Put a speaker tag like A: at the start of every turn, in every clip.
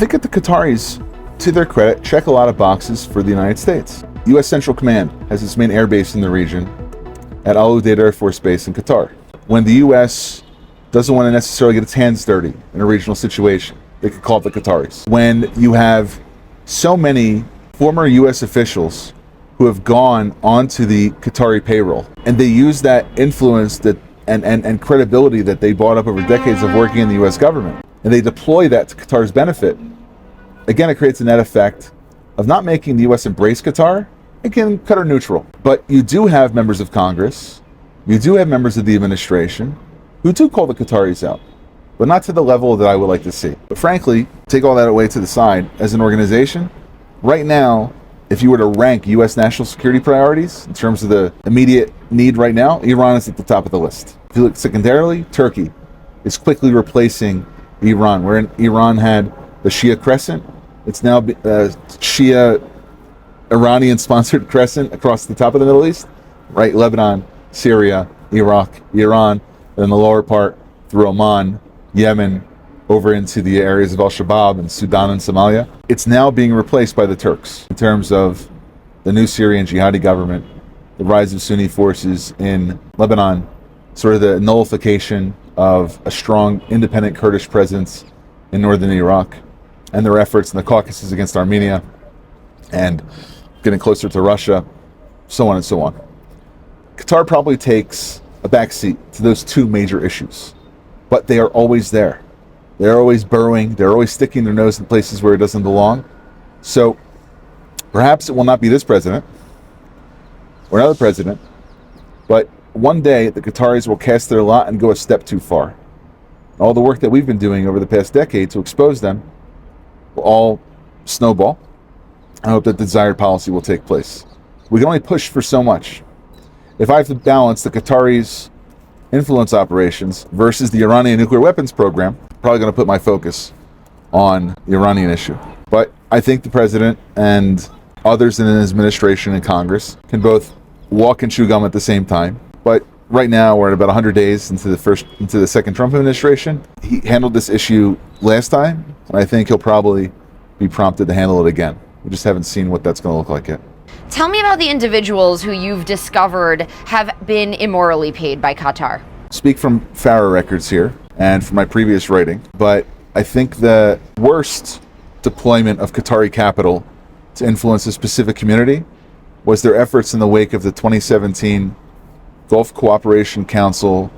A: think that the Qataris, to their credit, check a lot of boxes for the United States. U.S. Central Command has its main air base in the region at Al Udeid Air Force Base in Qatar. When the U.S. doesn't want to necessarily get its hands dirty in a regional situation, they could call it the Qataris. When you have so many former U.S. officials who have gone onto the Qatari payroll, and they use that influence and credibility that they bought up over decades of working in the U.S. government, and they deploy that to Qatar's benefit, again, it creates a net effect of not making the U.S. embrace Qatar, again, Qatar neutral. But you do have members of Congress, you do have members of the administration who do call the Qataris out, but not to the level that I would like to see. But frankly, take all that away to the side, as an organization, right now, if you were to rank U.S. national security priorities in terms of the immediate need right now, Iran is at the top of the list. If you look secondarily, Turkey is quickly replacing Iran. Where Iran had the Shia Crescent, it's now Shia Iranian-sponsored crescent across the top of the Middle East, right? Lebanon, Syria, Iraq, Iran, and then the lower part through Oman, Yemen, over into the areas of Al-Shabaab and Sudan and Somalia. It's now being replaced by the Turks in terms of the new Syrian jihadi government, the rise of Sunni forces in Lebanon, sort of the nullification of a strong independent Kurdish presence in northern Iraq, and their efforts in the Caucasus against Armenia and getting closer to Russia, so on and so on. Qatar probably takes a backseat to those two major issues, but they are always there. They're always burrowing, they're always sticking their nose in places where it doesn't belong. So perhaps it will not be this president or another president, but one day the Qataris will cast their lot and go a step too far. All the work that we've been doing over the past decade to expose them will all snowball. I hope that the desired policy will take place. We can only push for so much. If I have to balance the Qataris' influence operations versus the Iranian nuclear weapons program, I'm probably going to put my focus on the Iranian issue. But I think the president and others in his administration and Congress can both walk and chew gum at the same time. But right now, we're at about 100 days into the second Trump administration. He handled this issue last time, and I think he'll probably be prompted to handle it again. We just haven't seen what that's going to look like yet.
B: Tell me about the individuals who you've discovered have been immorally paid by Qatar.
A: Speak from Farah records here and from my previous writing, but I think the worst deployment of Qatari capital to influence a specific community was their efforts in the wake of the 2017 Gulf Cooperation Council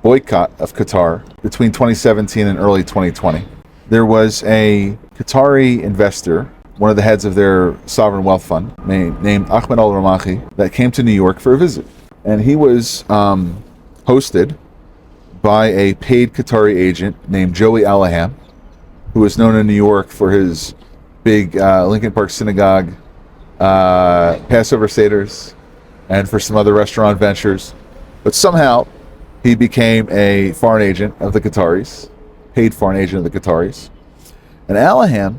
A: boycott of Qatar between 2017 and early 2020. There was a Qatari investor, one of the heads of their sovereign wealth fund, named Ahmed al-Ramahi, that came to New York for a visit. And he was hosted by a paid Qatari agent named Joey Alaham, who was known in New York for his big Lincoln Park Synagogue Passover Seders and for some other restaurant ventures. But somehow he became a foreign agent of the Qataris, paid foreign agent of the Qataris. And Alaham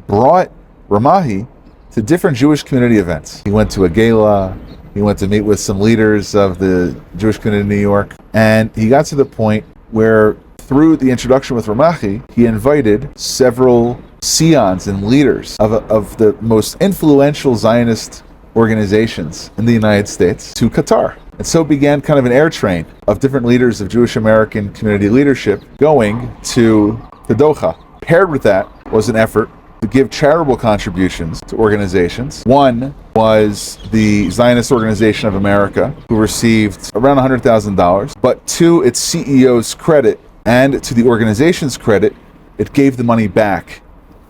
A: brought Ramahi to different Jewish community events. He went to a gala, he went to meet with some leaders of the Jewish community in New York, and he got to the point where, through the introduction with Ramahi, he invited several Sions and leaders of the most influential Zionist organizations in the United States to Qatar. And so began kind of an air train of different leaders of Jewish American community leadership going to Doha. Paired with that was an effort to give charitable contributions to organizations. One was the Zionist Organization of America, who received around $100,000. But to its CEO's credit and to the organization's credit, it gave the money back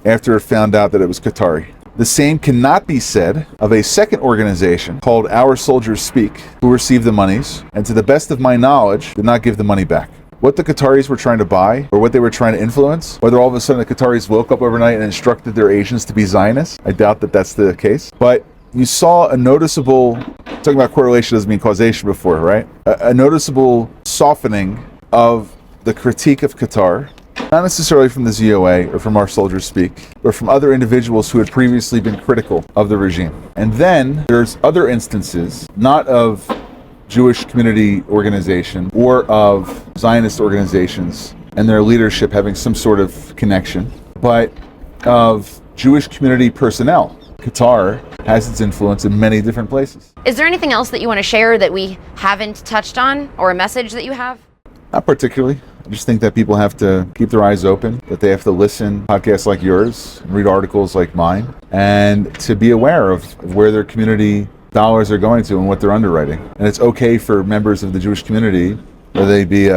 A: after it found out that it was Qatari. The same cannot be said of a second organization called Our Soldiers Speak, who received the monies, and to the best of my knowledge, did not give the money back. What the Qataris were trying to buy, or what they were trying to influence, whether all of a sudden the Qataris woke up overnight and instructed their agents to be Zionists, I doubt that that's the case. But you saw a noticeable, talking about correlation doesn't mean causation before, right? A noticeable softening of the critique of Qatar, not necessarily from the ZOA or from Our Soldiers Speak, but from other individuals who had previously been critical of the regime. And then there's other instances, not of Jewish community organization or of Zionist organizations and their leadership having some sort of connection, but of Jewish community personnel. Qatar has its influence in many different places.
B: Is there anything else that you want to share that we haven't touched on, or a message that you have?
A: Not particularly. I just think that people have to keep their eyes open, that they have to listen to podcasts like yours, and read articles like mine, and to be aware of where their community dollars are going to and what they're underwriting. And it's okay for members of the Jewish community, whether they be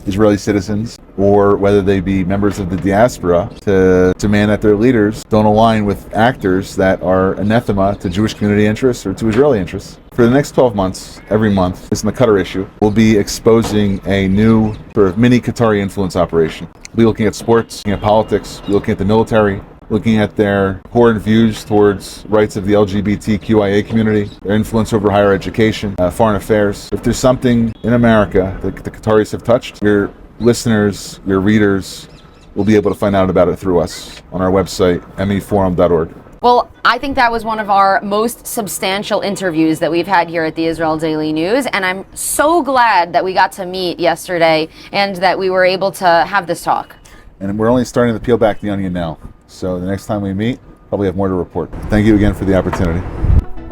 A: Israeli citizens or whether they be members of the diaspora, to demand that their leaders don't align with actors that are anathema to Jewish community interests or to Israeli interests. For the next 12 months, every month, this is the Qatar issue, we'll be exposing a new sort of mini Qatari influence operation. We'll be looking at sports, looking at politics, we'll be looking at the military, looking at their core views towards rights of the LGBTQIA community, their influence over higher education, foreign affairs. If there's something in America that the Qataris have touched, your listeners, your readers will be able to find out about it through us on our website, meforum.org.
B: Well, I think that was one of our most substantial interviews that we've had here at the Israel Daily News, and I'm so glad that we got to meet yesterday and that we were able to have this talk.
A: And we're only starting to peel back the onion now. So the next time we meet, probably have more to report. Thank you again for the opportunity.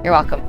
B: You're welcome.